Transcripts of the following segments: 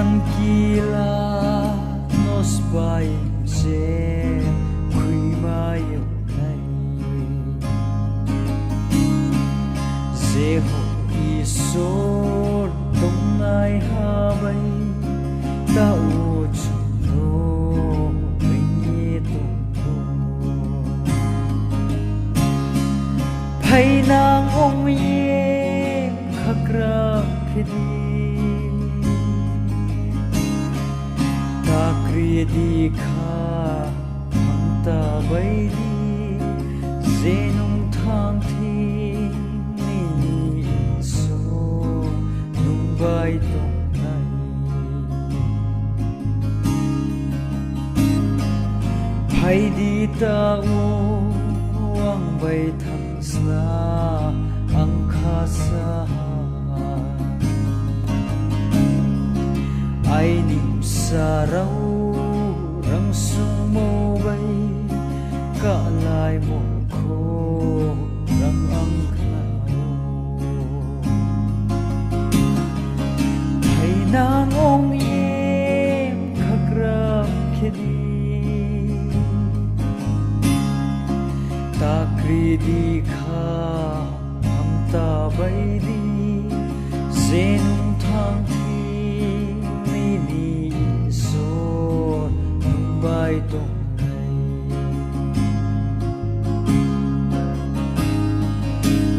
tranquila nos vayamos quy mayo này Jeho isor tông ai ha bay ta u chung no vinh tung hay nang ong yem khakra khidi Di kha hang ta bay đi zenung thang thi ni so nung bay tong nai hay đi ta o ang bay thang sna ang kha sa ai nim sa rau rang sung mo bay cả lại một khô rang ang khao hay nang ong yem khak ram khedi ta kri di kha ham ta bay di zenung thang thi ni ni so bay tong này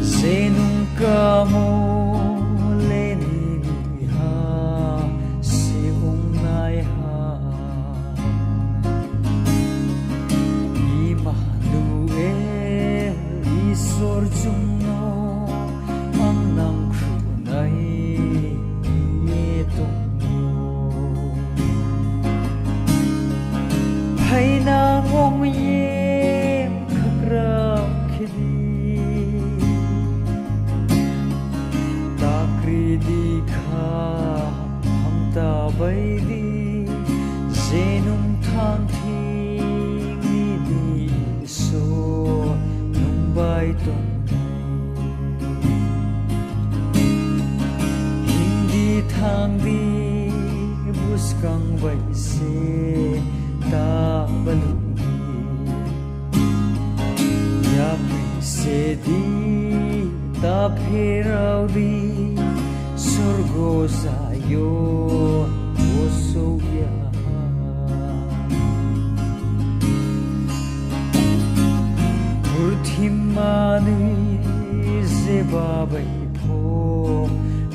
zenung ca mo lên đi ha si ung nai ha Emmanuel isor chung no ang nang khu nai ni tong hay nang ong yem khak ram khedi ta kri di kha ham ta bay di zenung thang thi ni di so nung bay tong hindi thang di bus kang bay se ta balugi ya se di ta phirau di surgo sayo o so ya murthimani zeba bai pho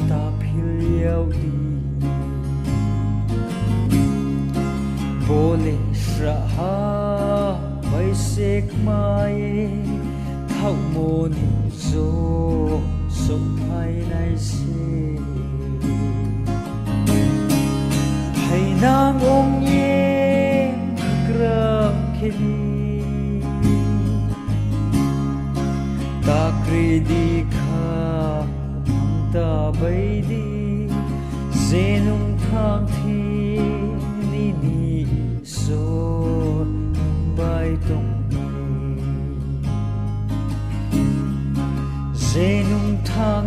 ta philiau di Bole shraha bay sek mai thau mo ni zo so phai nai se hay nang ong yem kram khedi ta kri di kha hang ta bay di zenung thang thi ni ni so bay tong zenung thang